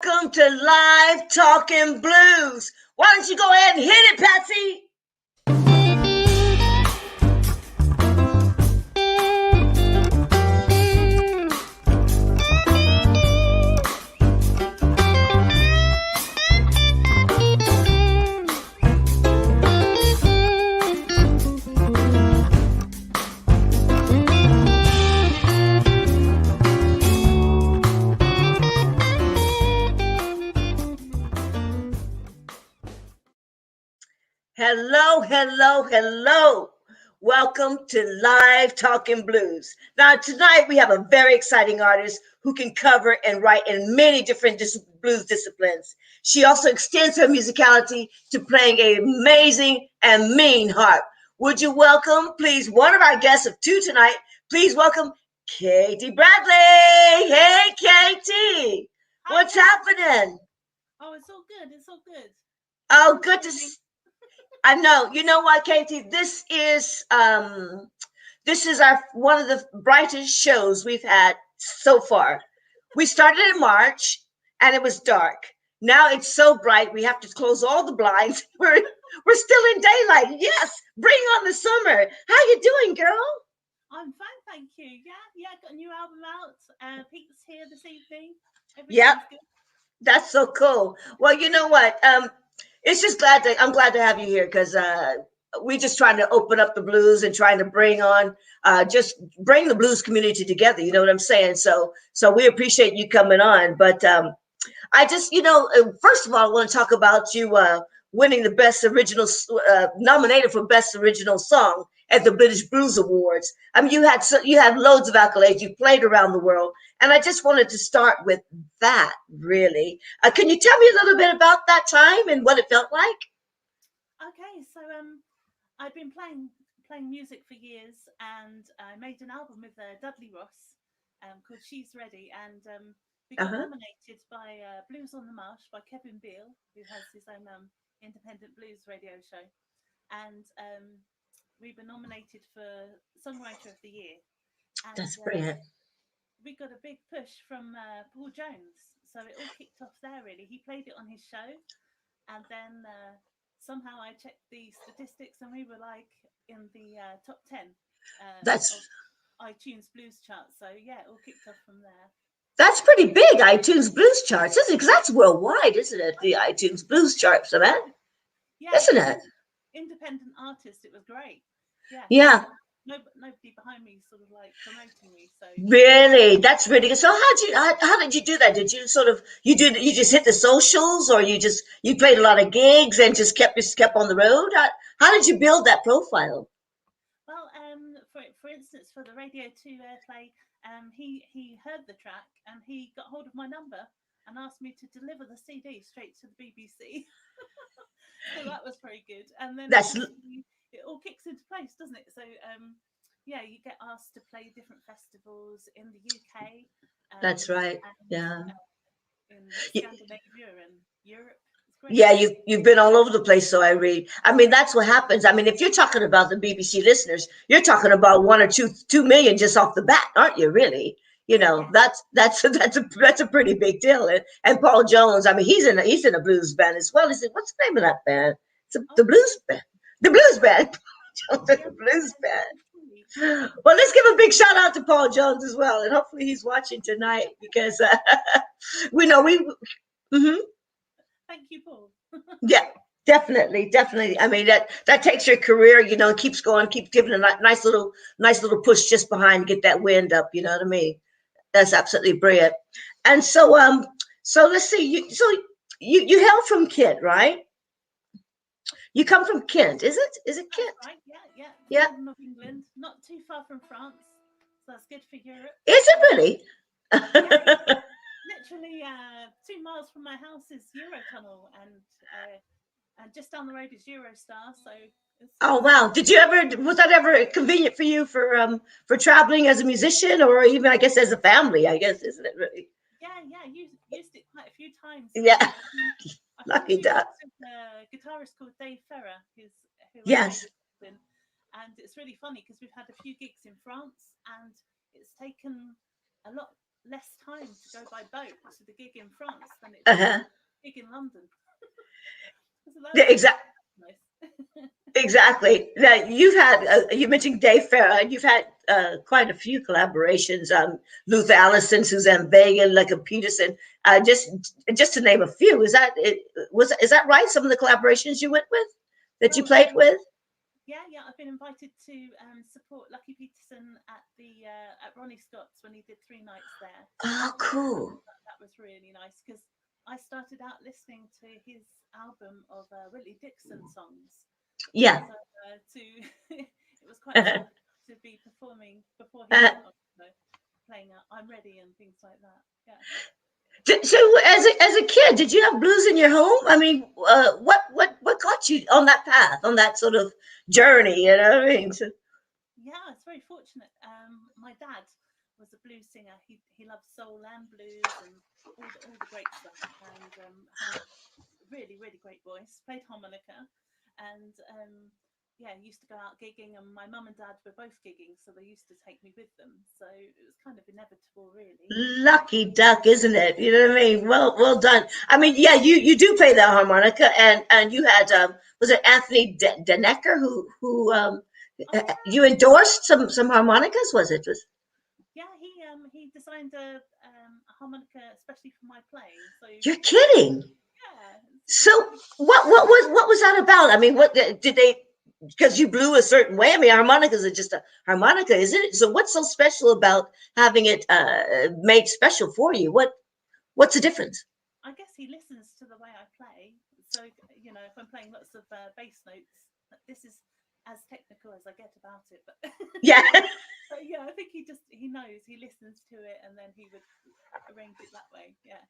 Welcome to Live Talking Blues. Why don't you go ahead and hit it, Patsy? Hello, hello, hello. Welcome to Live Talking Blues. Now, tonight we have a very exciting artist who can cover and write in many different blues disciplines. She also extends her musicality to playing an amazing and mean harp. Would you welcome, please, one of our guests of two tonight? Please welcome Katie Bradley. Hey, Katie. What's happening? Oh, it's all good. It's all good. Oh, good to see. I know. You know what, Katie? This is our one of the brightest shows we've had so far. We started in March and it was dark. Now it's so bright we have to close all the blinds. We're still in daylight. Yes, bring on the summer. How you doing, girl? I'm fine, thank you. Yeah, got a new album out. Pete's here this evening. Yep, Good. that's so cool. Well, you know what? It's just I'm glad to have you here because we're just trying to open up the blues and trying to bring on just bring the blues community together. You know what I'm saying? So we appreciate you coming on. But I just, first of all, I want to talk about you winning the best original, nominated for best original song at the British Blues Awards. I mean, you had loads of accolades. You played around the world, and I just wanted to start with that. Really, can you tell me a little bit about that time and what it felt like? Okay, so I've been playing music for years, and I made an album with Dudley Ross called "She's Ready," and we got nominated by Blues on the Marsh by Kevin Beale, who has his own independent blues radio show, and we were nominated for Songwriter of the Year. And, that's brilliant. We got a big push from Paul Jones, so it all kicked off there. Really, he played it on his show, and then somehow I checked the statistics, and we were like in the top 10 That's of iTunes Blues chart. So yeah, it all kicked off from there. That's pretty big, iTunes Blues charts, isn't it? Because that's worldwide, isn't it? The iTunes Blues charts, so that, yeah, isn't it? Independent artist, it was great. Yeah. Yeah. Nobody behind me sort of like promoting me. So really, that's really good. So how did you do that? Did you sort of you just hit the socials, or you played a lot of gigs and just kept on the road? How did you build that profile? Well, for instance, for the Radio 2 airplay, he heard the track and he got hold of my number and asked me to deliver the CD straight to the BBC. So that was very good. And then it all kicks into place, doesn't it? So yeah, you get asked to play different festivals in the UK. That's right. Yeah. In Scandinavia and Europe. Yeah, you've been all over the place, so I read. I mean, that's what happens. I mean, if you're talking about the BBC listeners, you're talking about 1 or 2 million just off the bat, aren't you? Really, that's a pretty big deal. And Paul Jones, I mean, he's in a blues band as well. Is it what's the name of that band? It's the blues band. The blues band. The blues band. Well, let's give a big shout out to Paul Jones as well, and hopefully he's watching tonight because we know we. Mm-hmm. Thank you, Paul. Yeah, definitely. I mean, that takes your career, keeps going, keeps giving a nice little push just behind to get that wind up. You know what I mean? That's absolutely brilliant. And so let's see. You hail from Kent, right? You come from Kent, is it? Is it Kent? Right. Yeah. Yeah. Northern of England, not too far from France, so that's good for Europe. Is it really? Yeah, literally 2 miles from my house is Eurotunnel, and just down the road is Eurostar. So oh wow! Was that ever convenient for you for traveling as a musician, or even I guess as a family? I guess, isn't it really? Yeah. Used it quite a few times. Yeah, lucky duck. A guitarist called Dave Ferrer, who yes. And it's really funny because we've had a few gigs in France, and it's taken a lot less time to go by boat to the gig in France than it did Uh-huh. to the gig in London. So that Yeah, was nice. exactly. Now you've had you mentioned Dave Farah, and you've had quite a few collaborations. Luther Allison, Suzanne Vega, Lecca Peterson. Just to name a few. Is that right? Some of the collaborations you went with, that you Well, played with. yeah, I've been invited to support Lucky Peterson at the at Ronnie Scott's when he did 3 nights there. Oh, cool. That was really nice because I started out listening to his album of Willie Dixon songs. Yeah. So it was quite special to be performing before he went on, playing I'm Ready and things like that. Yeah. So, as a kid, did you have blues in your home? I mean, what got you on that path, on that sort of journey? You know what I mean? So, Yeah, it's very fortunate. My dad was a blues singer. He loved soul and blues and all the great stuff, and had a really great voice. Played harmonica, and yeah, used to go out gigging. And my mum and dad were both gigging, so they used to take me with them. So it was kind of inevitable, really. lucky duck, isn't it? You know what I mean? Well done. I mean, yeah, you do play the harmonica, and you had was it Anthony Denecker who Oh yeah, you endorsed some harmonicas? Was yeah. He designed a harmonica especially for my playing. So you're kidding? yeah, So what was that about? I mean, what did they? Because you blew a certain way. I mean, harmonicas are just a harmonica, isn't it? So what's so special about having it made special for you? What's the difference? I guess he listens to the way I play. So, if I'm playing lots of bass notes, this is as technical as I get about it. But, Yeah. but yeah, I think he knows, he listens to it, and then he would arrange it that way. Yeah.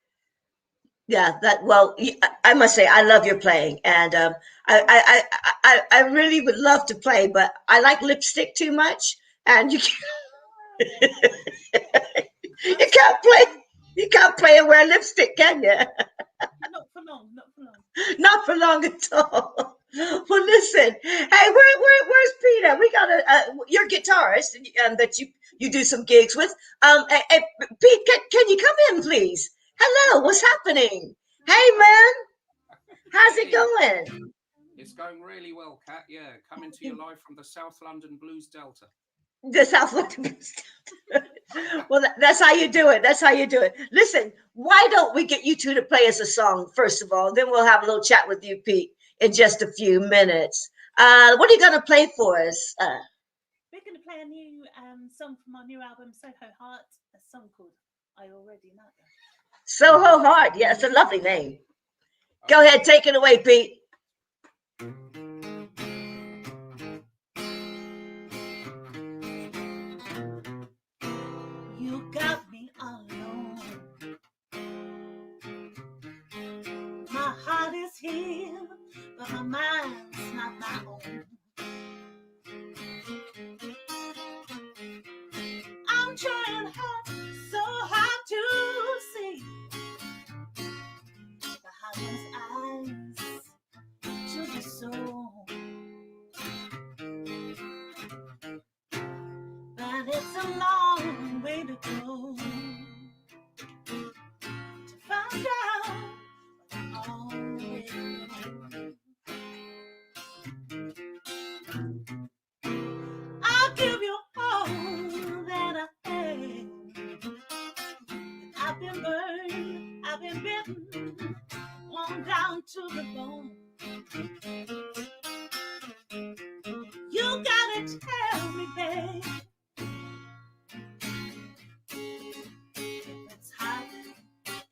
Yeah, that well, I must say I love your playing, and I really would love to play, but I like lipstick too much, and I'm you sorry. can't play and wear lipstick, can you? Not for long. Not for long. Not for long at all. Well, listen, hey, where's Peter? We got your guitarist, that you do some gigs with. Pete, can you come in, please? Hello, what's happening? Hey, man, how's it Hey, going? it's going really well, Kat. Yeah, coming to you live from the South London Blues Delta. The South London. Well, that's how you do it. That's how you do it. Listen, why don't we get you two to play us a song first of all? Then we'll have a little chat with you, Pete, in just a few minutes. What are you gonna play for us? We're going to play a new song from our new album, Soho Heart, a song called I Already Know. Soho Heart. Yeah, it's a lovely name. Go Okay. ahead, take it away, Pete. You got me alone. My heart is here, but my mind's not my own. I'm trying so hard to see behind those eyes to the soul. But it's a long way to go to find out what I already know. I'll give you all that I have. I've been burned, I've been bitten, on down to the bone. You gotta tell me, babe, if it's hot,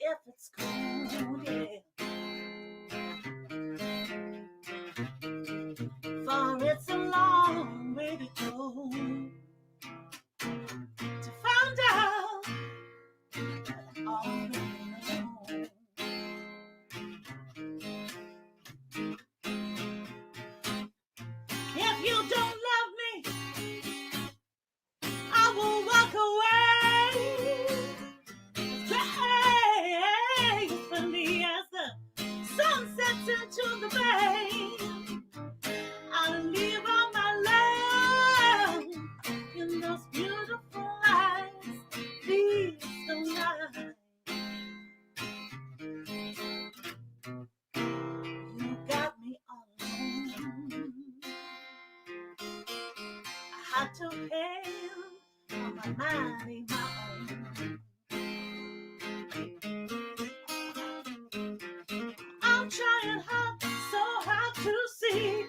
if it's cold, yeah. For it's a long way to go to find out what I already know. If you don't love me, I will walk away. Gracefully as the sun sets into the bay, I'll leave all my love in those beautiful eyes. Please don't lie. I took him on my mind ain't my own. I'm trying hard, so hard to see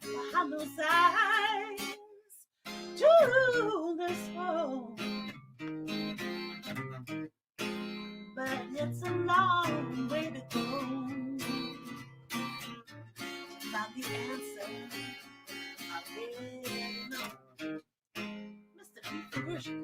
behind those eyes to this world. But it's a long way to go to find the answer I really know. Mr. Pete Farrugia.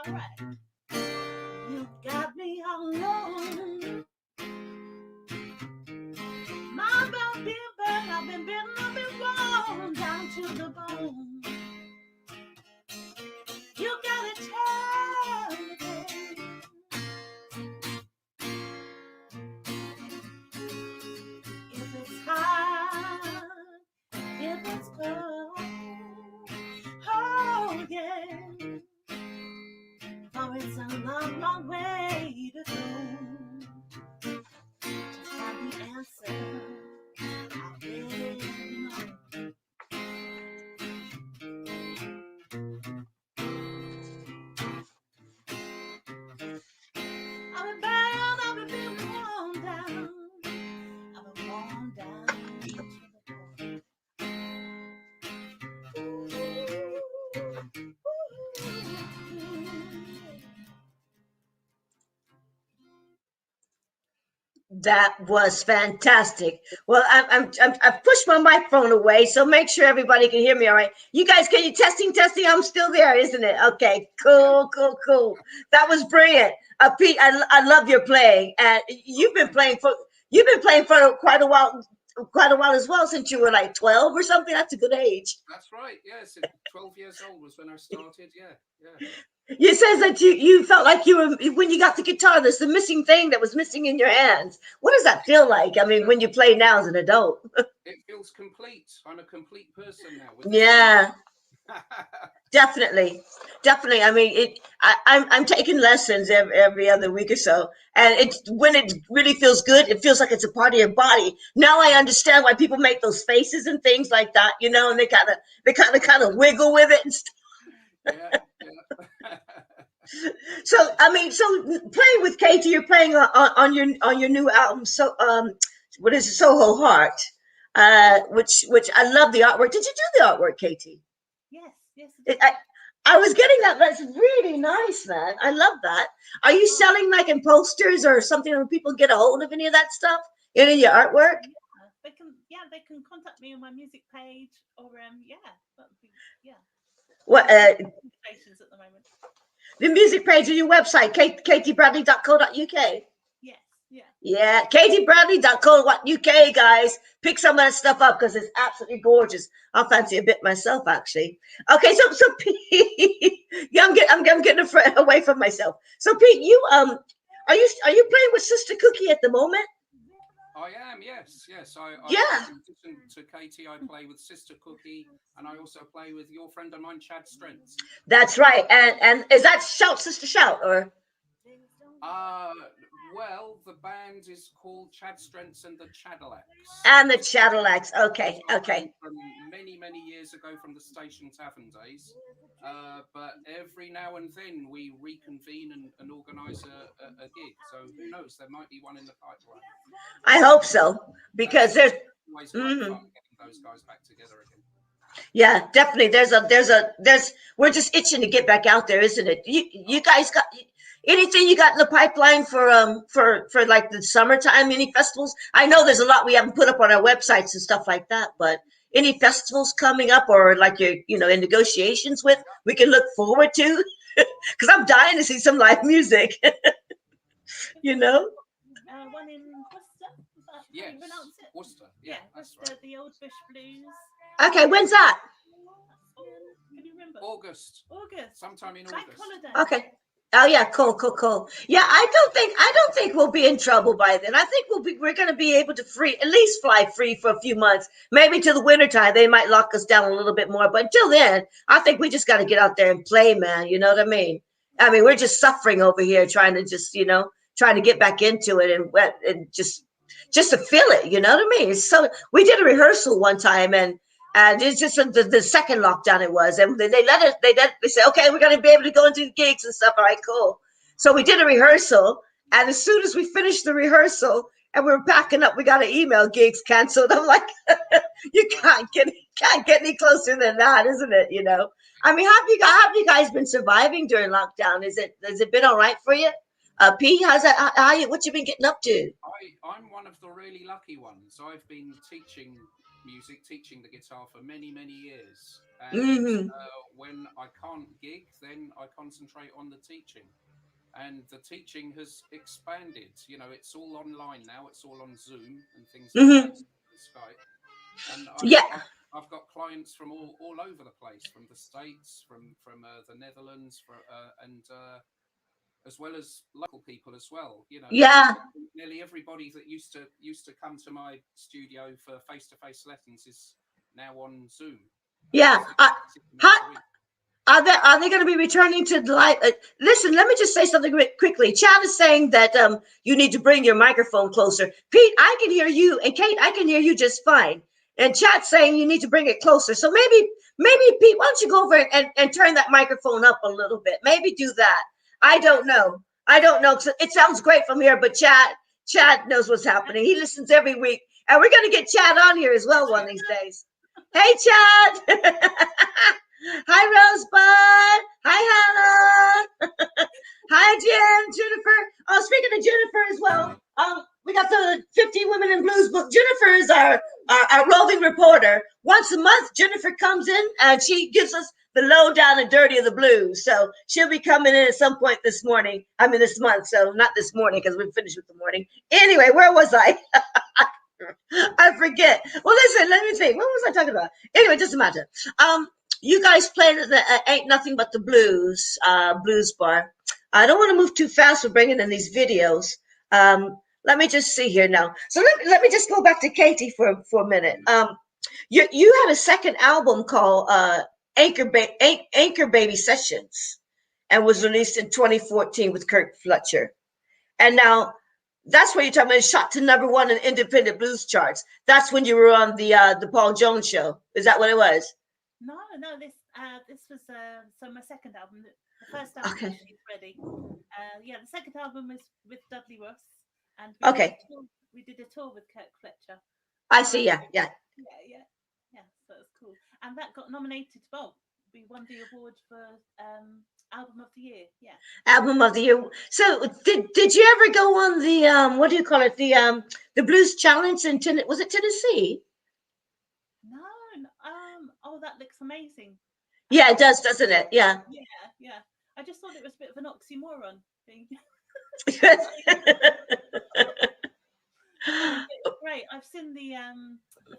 All right. You got me all alone. My bone been burned, I've been bitten, I've been worn down to the bone. You gotta tell me, babe. If it's hot, if it's cold, oh yeah. Oh, it's a long, long way to go to find the answer I really know. I've been bound, I've been worn down. I've been worn down to the bone. That was fantastic. Well, I've pushed my microphone away, so make sure everybody can hear me. All right, you guys, can you testing? I'm still there, isn't it? Okay, cool. That was brilliant, Pete. I love your playing, and you've been playing for quite a while as well, since you were like 12 or something. That's a good age. That's right. Yes, 12 years old was when I started. Yeah. You says that you felt like you were, when you got the guitar, there's the missing thing that was missing in your hands. What does that feel like? I mean, when you play now as an adult. It feels complete. I'm a complete person now. Yeah, definitely. I mean, I'm taking lessons every other week or so, and it's when it really feels good. It feels like it's a part of your body. Now I understand why people make those faces and things like that, and they kind of wiggle with it and stuff. Yeah. So I mean, so playing with Katie, you're playing on your new album. So what is it, Soho Heart? Which I love the artwork. Did you do the artwork, Katie? Yes. I was getting that. That's really nice, man. I love that. Are you selling like in posters or something where people get a hold of any of that stuff? Any of your artwork? They can contact me on my music page or What invitations at the moment. the music page of your website, katiebradley.co.uk. Yes, Yeah, katiebradley.co.uk, guys. Pick some of that stuff up because it's absolutely gorgeous. I'll fancy a bit myself, actually. Okay, so Pete, yeah, I'm getting away from myself. So Pete, you are you playing with Sister Cookie at the moment? I am, yes. Yeah. In addition to Katie, I play with Sister Cookie, and I also play with your friend of mine, Chad Strengths. That's right. And is that Shout Sister Shout or? Well, the band is called Chad Strengths and the Chadillacs. And the Chadillacs. Okay. From many years ago, from the Station Tavern days. But every now and then we reconvene and organise a gig. So who knows? There might be one in the pipeline. I hope so, because there's always great fun getting those guys back together again. Yeah, definitely. We're just itching to get back out there, isn't it? You guys got anything you got in the pipeline for like the summertime? Any festivals? I know there's a lot we haven't put up on our websites and stuff like that, but any festivals coming up or like you're in negotiations with we can look forward to? because I'm dying to see some live music. You know? One in Worcester. Is that how Yes, you pronounce it? Worcester. Yeah, that's Worcester, right. the Old Bush Blues. Okay, when's that? Can you remember? August. August. Sometime in Bank August. holiday. Okay. Oh yeah, cool. Yeah, I don't think we'll be in trouble by then. I think we're gonna be able to at least fly free for a few months. Maybe till the winter time they might lock us down a little bit more. But until then, I think we just gotta get out there and play, man. You know what I mean? I mean, we're just suffering over here trying to just, trying to get back into it and just to feel it, you know what I mean? So we did a rehearsal one time and it's just the second lockdown it was, and they said, okay, we're gonna be able to go into gigs and stuff. All right, cool. So we did a rehearsal, and as soon as we finished the rehearsal and we were packing up, we got an email, gigs canceled. I'm like, you can't get any closer than that, isn't it? You know. I mean, have you guys been surviving during lockdown? Has it been all right for you? Pete, how's that? What you been getting up to? I'm one of the really lucky ones. I've been teaching music, teaching the guitar for many, many years. And Hmm. when I can't gig, then I concentrate on the teaching. And the teaching has expanded. You know, it's all online now. It's all on Zoom and things like that, Hmm. and Skype. And Yeah, I've got clients from all over the place, from the States, from the Netherlands, and as well as local people as well. You know, yeah, nearly everybody that used to come to my studio for face-to-face lessons is now on Zoom. yeah. 6 How, months a week. are they going to be returning to the light? Listen, let me just say something quickly. Chad is saying that you need to bring your microphone closer. Pete, I can hear you, and Kate, I can hear you just fine. And Chad's saying you need to bring it closer. So maybe Pete, why don't you go over and turn that microphone up a little bit? Maybe do that. I don't know. I don't know. 'Cause it sounds great from here, but Chad knows what's happening. He listens every week, and we're going to get Chad on here as well one of these days. Hey, Chad. Hi, Rosebud. Hi, Hannah. Hi, Jennifer. Oh, speaking of Jennifer as well, we got the 15 Women in Blues book. Jennifer is our roving reporter. Once a month, Jennifer comes in and she gives us the lowdown and dirty of the blues. So she'll be coming in at some point this morning. I mean, this month. So not this morning because we're finished with the morning. Anyway, where was I? I forget. Well, listen, let me think. What was I talking about? Anyway, it doesn't matter. You guys played at the Ain't Nothing But the Blues bar. I don't want to move too fast for bringing in these videos. Let me just see here now. So let me just go back to Katie for a minute. You had a second album called Anchor Baby Sessions, and was released in 2014 with Kirk Fletcher. And now that's where you're talking about shot to #1 in independent blues charts. That's when you were on the Paul Jones show. Is that what it was? No. This was so my second album. The first album was Okay. She's Ready. The second album was with Dudley Ross, and Okay. we did a tour with Kirk Fletcher. I see. Yeah. Yeah. Yeah. So it's cool, and that got nominated. Well, we won the award for album of the year. Yeah. Album of the year. So did you ever go on the what do you call it, the Blues Challenge in was it Tennessee? No. Oh, that looks amazing. Yeah, it does, doesn't it? Yeah. Yeah. I just thought it was a bit of an oxymoron thing. It's great. I've seen the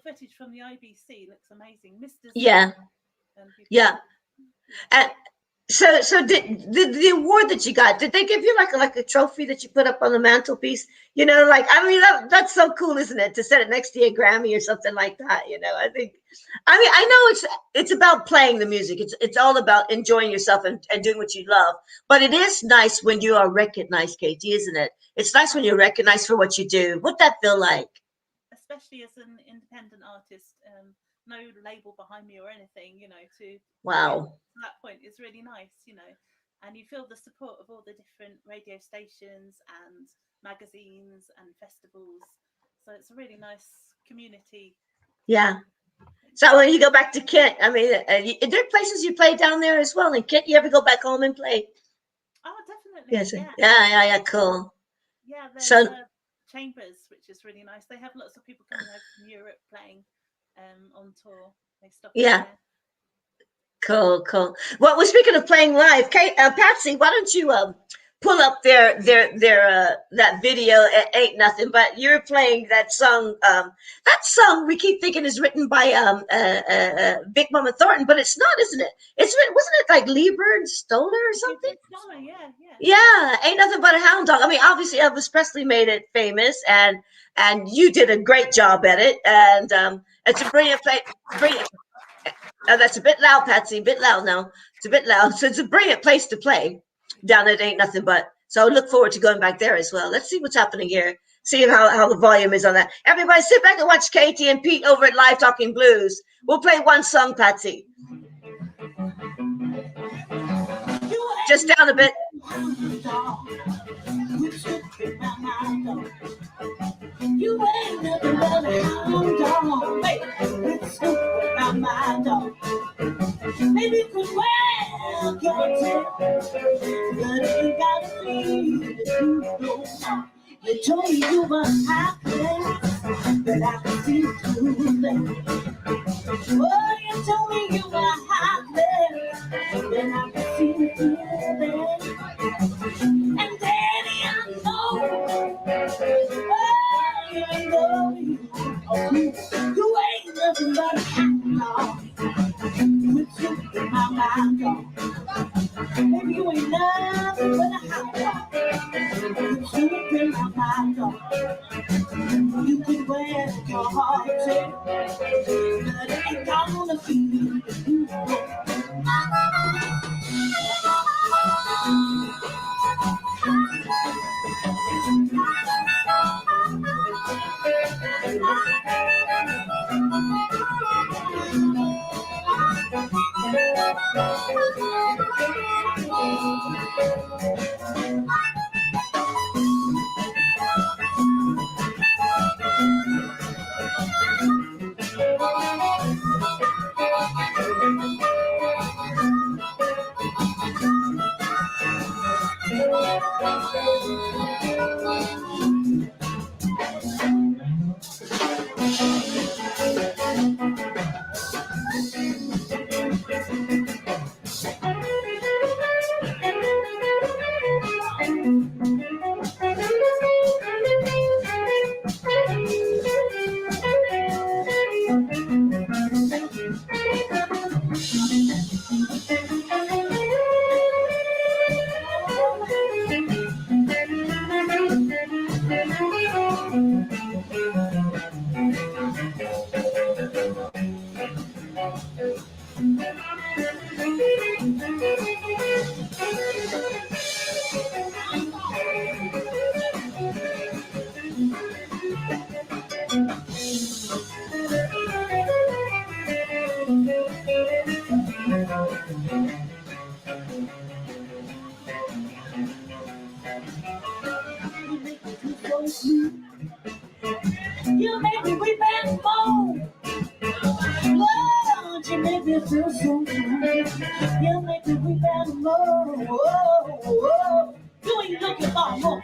footage from the IBC. Looks amazing. Mr. Yeah. And Yeah. And so did the award that you got, did they give you like a trophy that you put up on the mantelpiece? You know, like, I mean, that's so cool, isn't it? To set it next to your Grammy or something like that. You know, I know it's about playing the music. It's all about enjoying yourself and doing what you love. But it is nice when you are recognized, Katie, isn't it? It's nice when you're recognized for what you do. What'd that feel like? especially as an independent artist, no label behind me or anything, to get Wow. to that point is really nice, and you feel the support of all the different radio stations and magazines and festivals. So it's a really nice community. Yeah. So when you go back to Kent, I mean, are there places you play down there as well in Kent? You ever go back home and play? Oh, definitely. Yes. Yeah. Yeah. Cool. Yeah, there's So Chambers, which is really nice. They have lots of people coming over from Europe playing on tour. They stop in yeah, there. Cool, cool. Well, we're speaking of playing live. Kate, Patsy, why don't you pull up their that video? It ain't nothing, but you're playing that song. That song we keep thinking is written by Big Mama Thornton, but it's not, isn't it? It's written, wasn't it like Lieber and Stoller or something? Stoller, yeah, yeah. Yeah, ain't nothing but a hound dog. I mean, obviously Elvis Presley made it famous, and you did a great job at it, and it's a brilliant play. Brilliant. That's a bit loud, Patsy. A bit loud now. It's a bit loud. So it's a brilliant place to play down at Ain't Nothing But. So I look forward to going back there as well. Let's see what's happening here. See how the volume is on that. Everybody sit back and watch Katie and Pete over at Live Talking Blues. We'll play one song, Patsy. Just down a bit. You ain't nothing but a hound dog. Hey, it's stupid about my dog. Maybe you could wear your tail, but it gotta be the truth. They told me you were high class, but I can see through that. Oh, you told me you were high class, but I can see through that. And Daddy, I know. You ain't nothing but a hound dog. You took my mind off. Maybe you ain't nothing but a hound dog. You took my mind off. You could wear your heart tail, but it ain't gonna be you. You make me weep and moan. Lord, you make me feel so good. You make me weep and moan. Whoa, whoa. You ain't looking for more.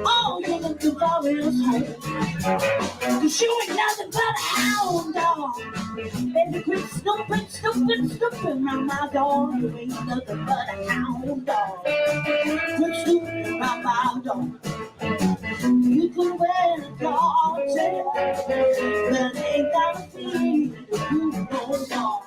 All you're looking for is home. 'Cause you ain't nothing but a hound dog. Baby, quit snooping, snooping, snooping around my dog. You ain't nothing but a hound dog. Quit snooping around my dog. You can wear a dog tail, but ain't gotta be you no dog.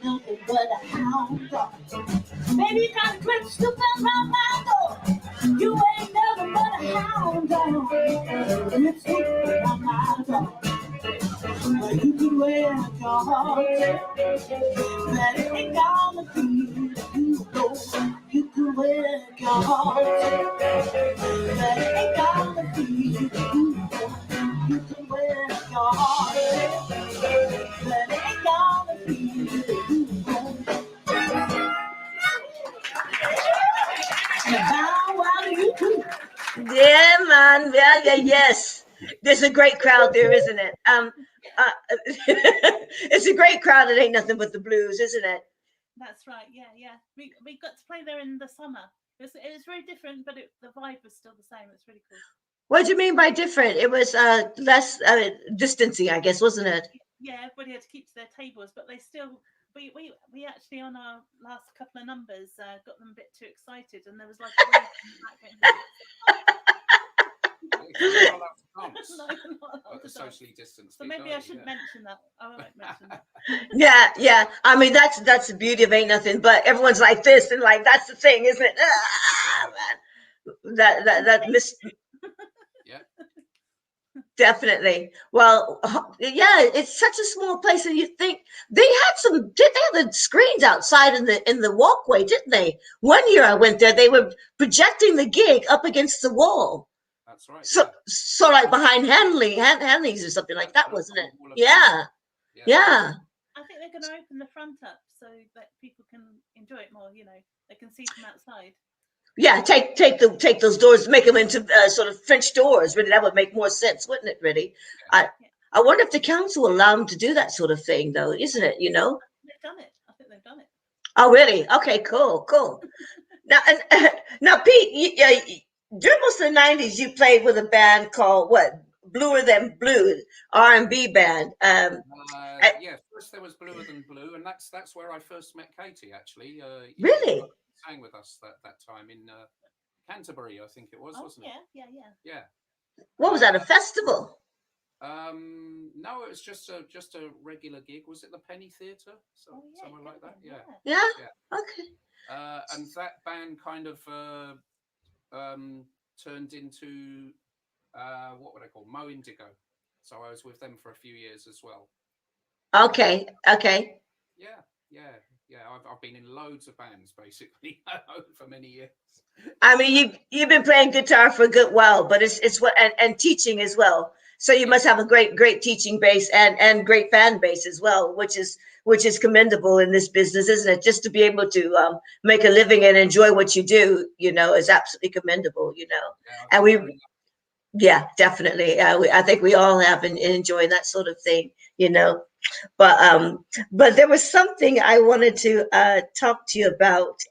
Nothing but a hound dog. Baby, you got clicks to fill my door. You ain't never but a hound dog. And it's open on my door. But you can wear your heart. But it ain't gonna be you go. You can wear your heart. But it ain't gonna be you go. You can wear your heart. But it ain't gonna be you go. Yeah, man. Yeah, yes. There's a great crowd there, isn't it? It's a great crowd. It ain't nothing but the blues, isn't it? That's right. Yeah. We got to play there in the summer. It was very different, but the vibe was still the same. It's really cool. What do you mean by different? It was less distancing, I guess, wasn't it? Yeah, everybody had to keep to their tables, but they still. We actually on our last couple of numbers got them a bit too excited, and there was like a wave in the background. Socially distanced. So maybe I shouldn't mention that. I won't mention that. Yeah. I mean, that's the beauty of Ain't Nothing, but everyone's like this, and like that's the thing, isn't it? Man. That miss. Yeah. Definitely. Well, yeah, it's such a small place, and you think they had the screens outside in the walkway, didn't they? One year I went there, they were projecting the gig up against the wall. That's right. So like behind Hanley's or something like that, wasn't it? Yeah. I think they're going to open the front up so that people can enjoy it more. You know, they can see from outside. Yeah, take those doors, make them into sort of French doors. Really, that would make more sense, wouldn't it? Really, I wonder if the council will allow them to do that sort of thing, though, isn't it? You know, they've done it. I think they've done it. Oh, really? Okay, cool. Now, Pete, during most of the '90s, you played with a band called what? Bluer Than Blue, R&B band. Yeah, first there was Bluer Than Blue, and that's where I first met Katie. Actually, really. Sang with us that time in Canterbury, I think it was, wasn't it? Yeah. What was that? A festival? No, it was just a regular gig. Was it the Penny Theatre? Somewhere like that. Yeah. Okay. And that band kind of turned into what would I call Mo Indigo. So I was with them for a few years as well. Okay. Yeah. I've been in loads of bands basically for many years. I mean, you've been playing guitar for a good while, but it's what and teaching as well. So you must have a great teaching base and great fan base as well, which is commendable in this business, isn't it? Just to be able to make a living and enjoy what you do, is absolutely commendable. And definitely. I think we all have in enjoying that sort of thing, But there was something I wanted to talk to you about.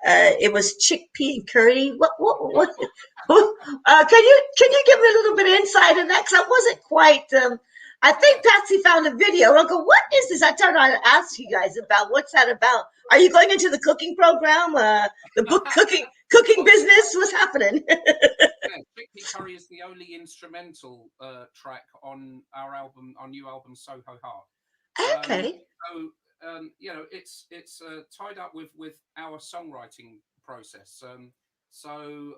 It was chickpea and curry. What? Can you give me a little bit of insight in that? Because I wasn't quite. I think Patsy found a video. I go, what is this? I turned around and asked you guys about what's that about. Are you going into the cooking program? The book cooking business? What's happening? Chickpea Curry is the only instrumental track on our new album Soho Heart. Okay. It's tied up with our songwriting process. So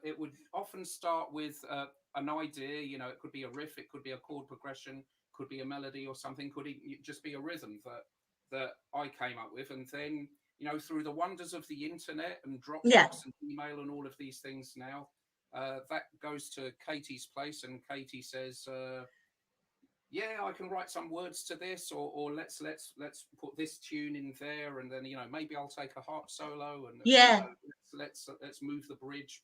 it would often start with an idea. It could be a riff, it could be a chord progression, could be a melody or something, could just be a rhythm that I came up with, and then through the wonders of the internet and Dropbox and email and all of these things now. That goes to Katie's place, and Katie says, I can write some words to this, or let's put this tune in there, and then maybe I'll take a harp solo, and let's move the bridge.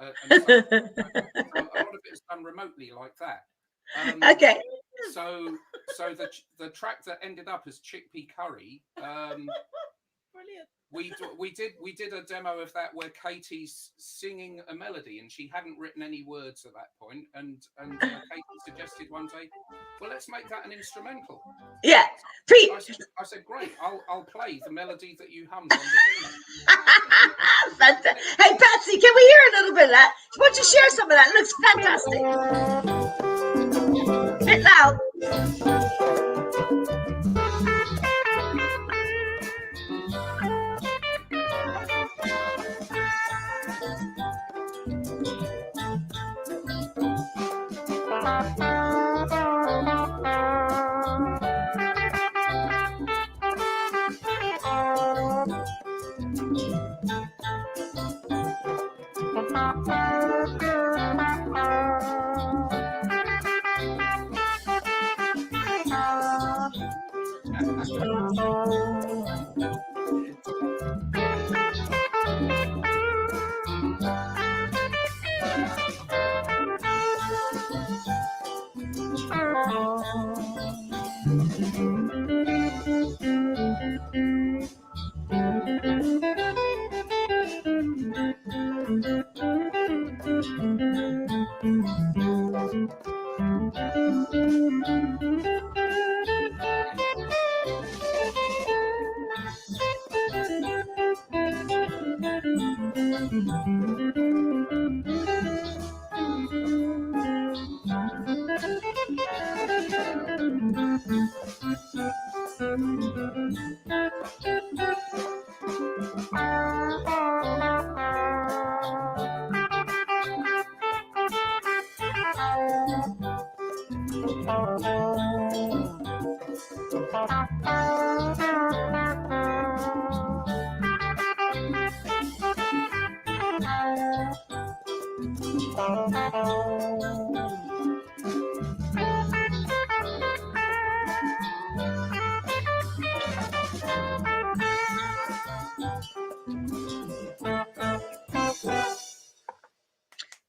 And so a lot of it is done remotely like that. Okay. So the track that ended up as Chickpea Curry. Brilliant. We did a demo of that where Katie's singing a melody, and she hadn't written any words at that point, and Katie suggested one day, well, let's make that an instrumental. Yeah, Pete. I said, great, I'll play the melody that you hummed on the demo. Hey, Patsy, can we hear a little bit of that? Why don't you share some of that? It looks fantastic. Bit loud.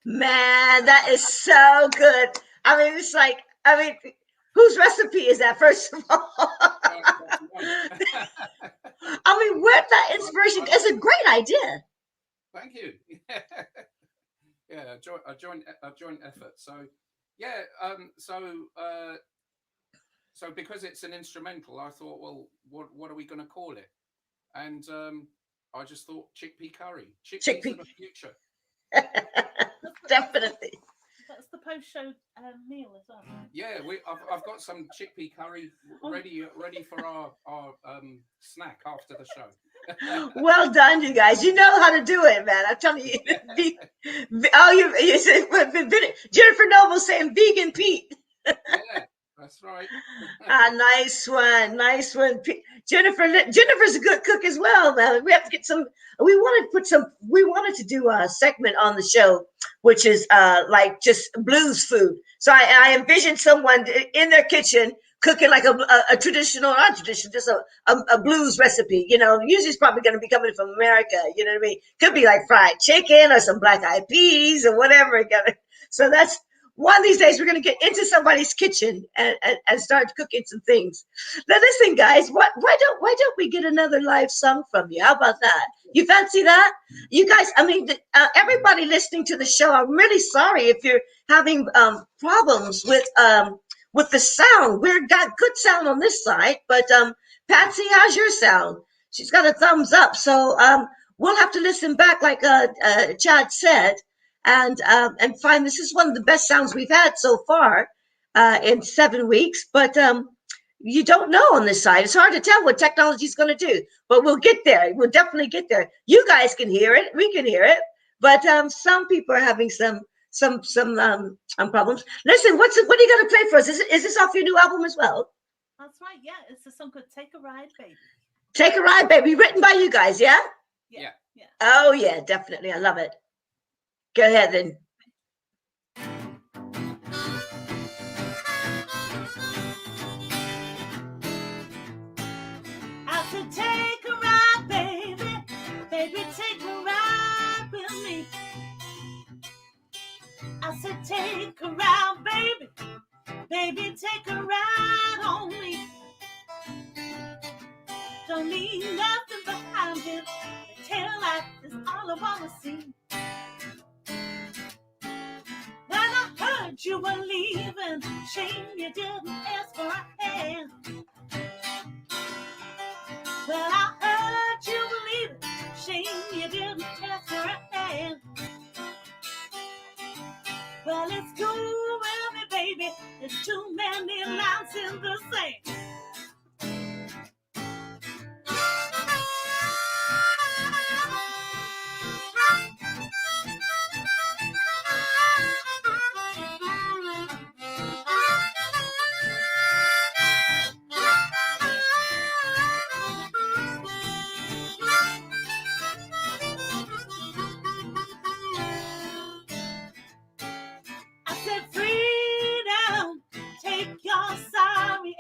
Man, that is so good. I mean, it's like, I mean, whose recipe is that, first of all? I mean, where'd that inspiration? It's a great idea. Thank you. Yeah, a joint effort. So, yeah, so because it's an instrumental, I thought, well, what are we going to call it? And I just thought chickpea curry. Chickpeas are the future. Definitely. That's the post-show meal as well. Yeah, I've got some chickpea curry ready for our snack after the show. Well done, you guys. You know how to do it, man. I'm telling you. You said Jennifer Noble saying vegan Pete. Yeah, that's right. Nice one. Jennifer's a good cook as well, man. We have to get some. We wanted to do a segment on the show, which is like just blues food. So I envisioned someone in their kitchen cooking like a traditional, not traditional, just a blues recipe. You know, usually it's probably going to be coming from America. You know what I mean? Could be like fried chicken or some black eyed peas or whatever. So that's one of these days we're going to get into somebody's kitchen and start cooking some things. Now listen, guys, why don't we get another live song from you? How about that? You fancy that? You guys, I mean, everybody listening to the show, I'm really sorry if you're having problems with the sound. We've got good sound on this side, but Patsy, how's your sound? She's got a thumbs up. So we'll have to listen back, like Chad said, and find this is one of the best sounds we've had so far in 7 weeks. But you don't know on this side. It's hard to tell what technology is going to do, but we'll get there. We'll definitely get there. You guys can hear it. We can hear it. But some people are having some problems. Listen, what are you going to play for us? Is this off your new album as well? That's right. Yeah, it's a song called "Take a Ride, Baby." Take a Ride, Baby, written by you guys, yeah? Yeah. Oh yeah, definitely. I love it. Go ahead then. I said, take a ride, baby. Baby, take a ride with me. I said, take a ride, baby. Baby, take a ride on me. Don't leave nothing behind you. The tail light is all I wanna see. When I heard you were leaving, shame you didn't ask for a hand. When I heard you were leaving, shame you didn't ask for a hand. Well, it's cool with me, baby. There's too many lines in the sand. I said, freedom, take your sorry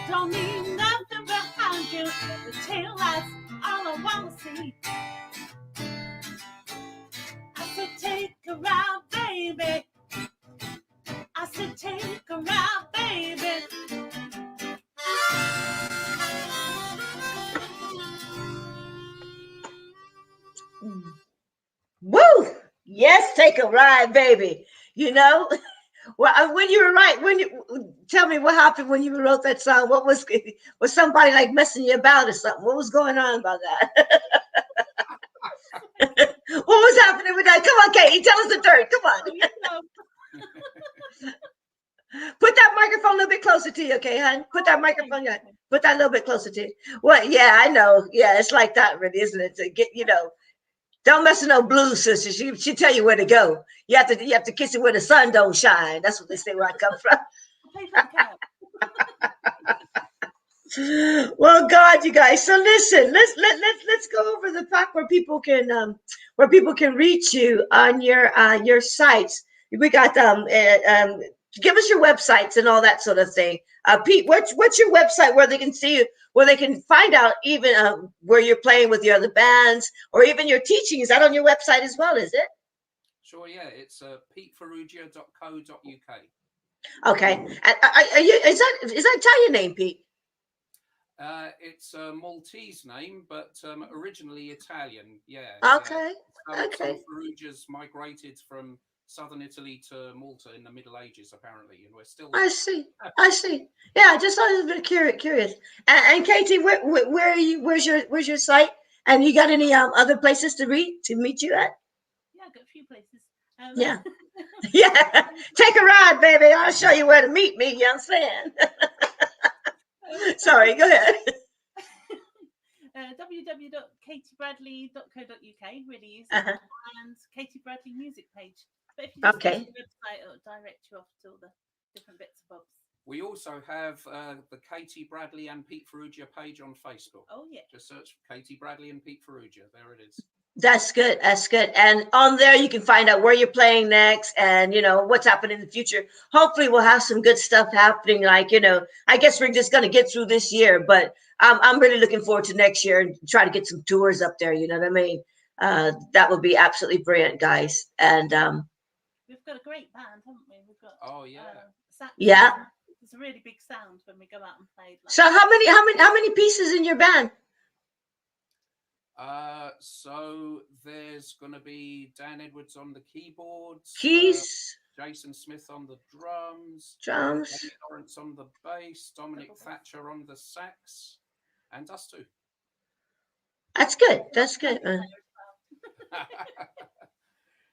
Don't need nothing behind you. The tail lights all I wanna see. I said take a ride, baby. I said take a ride, baby. Woo! Yes, take a ride, baby. You know, well, when you were right, when you tell me what happened when you wrote that song, what was somebody like messing you about or something? What was going on about that? What was happening with that? Come on, Katie, tell us the dirt. Come on. Put that microphone a little bit closer to you, okay, hon? Put that microphone, yeah. Put that a little bit closer to you. Well, yeah, I know. Yeah, it's like that, really, isn't it? To get, don't mess with no blues sister. She tell you where to go. You have to kiss it where the sun don't shine. That's what they say where I come from. Well, God, you guys. So listen, let's go over the fact where people can reach you on your sites. We got give us your websites and all that sort of thing. Pete, what's your website where they can see you, where they can find out even where you're playing with your other bands or even your teaching? Is that on your website as well? Is it? Sure, yeah. It's petefarrugia.co.uk. Okay. Is that Italian name, Pete? It's a Maltese name, but originally Italian. Yeah. Okay. Yeah. Okay. Some Farrugias migrated from southern Italy to Malta in the Middle Ages, apparently, and we're still. I see. Yeah, I just thought it was a bit curious. And Katie, where are you? Where's your site? And you got any other places to meet you at? Yeah, I've got a few places. Yeah. Yeah. Take a ride, baby. I'll show you where to meet me. You understand? Sorry, go ahead. www.katiebradley.co.uk, really easy, and Katie Bradley music page. But if you just go to the website, it'll direct you off to all the different bits and bobs. We also have the Katie Bradley and Pete Farrugia page on Facebook. Oh, yeah. Just search Katie Bradley and Pete Farrugia. There it is. That's good. And on there, you can find out where you're playing next and, what's happening in the future. Hopefully we'll have some good stuff happening. Like, I guess we're just going to get through this year, but I'm really looking forward to next year and try to get some tours up there. You know what I mean? That would be absolutely brilliant, guys. And we've got a great band, haven't we? We've got yeah. It's a really big sound when we go out and play. So how many pieces in your band? So there's going to be Dan Edwards on the keyboards, keys, Jason Smith on the drums, Danny Lawrence on the bass, Dominic Thatcher on the sax, and us too. That's good, man.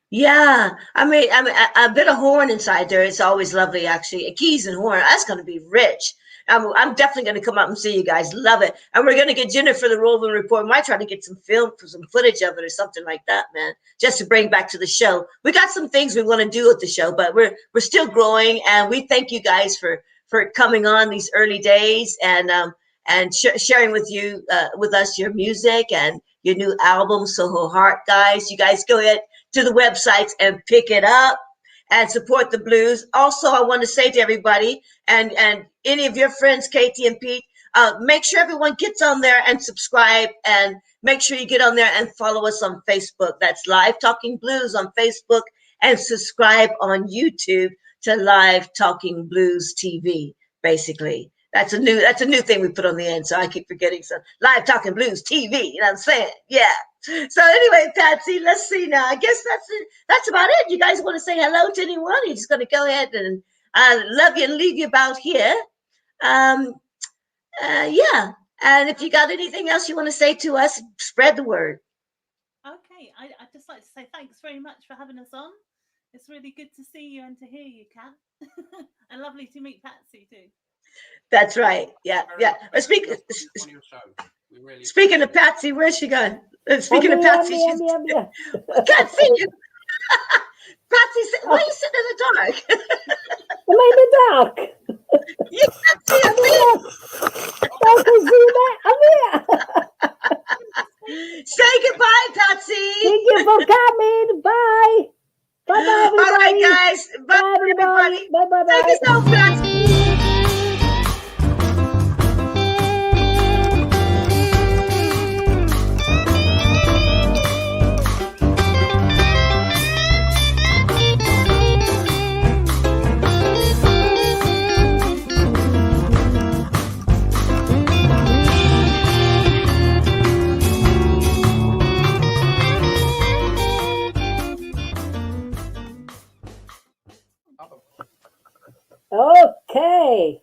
Yeah, I mean, a bit of horn inside there. It's always lovely, actually. Keys and horn. That's going to be rich. I'm definitely going to come up and see you guys. Love it. And we're going to get Jennifer the Roving Report. We might try to get some footage of it or something like that, man, just to bring back to the show. We got some things we want to do at the show, but we're still growing. And we thank you guys for coming on these early days and sharing with us your music and your new album, Soho Heart, guys. You guys go ahead to the websites and pick it up and support the blues. Also, I want to say to everybody and any of your friends, Katie and Pete, make sure everyone gets on there and subscribe, and make sure you get on there and follow us on Facebook. That's Live Talking Blues on Facebook, and subscribe on YouTube to Live Talking Blues TV, basically. That's a new thing we put on the end, so I keep forgetting. So Live Talking Blues TV, you know what I'm saying? Yeah. So anyway, Patsy, let's see now. I guess that's it. That's about it. You guys want to say hello to anyone? You're just going to go ahead and love you and leave you about here. Yeah. And if you got anything else you want to say to us, spread the word. Okay. I'd just like to say thanks very much for having us on. It's really good to see you and to hear you, Kat. And lovely to meet Patsy too. That's right. Yeah. Speaking of Patsy, where's she going? Speaking of Patsy, she's can't see you. Patsy, why are you sitting in the dark? I'm in the dark. You can't see a thing. I can see that. I'm here. Say goodbye, Patsy. Thank you for coming. Bye. Bye-bye, everybody. All right, guys. Bye, everybody. Bye-bye. Thank you so much. Hey.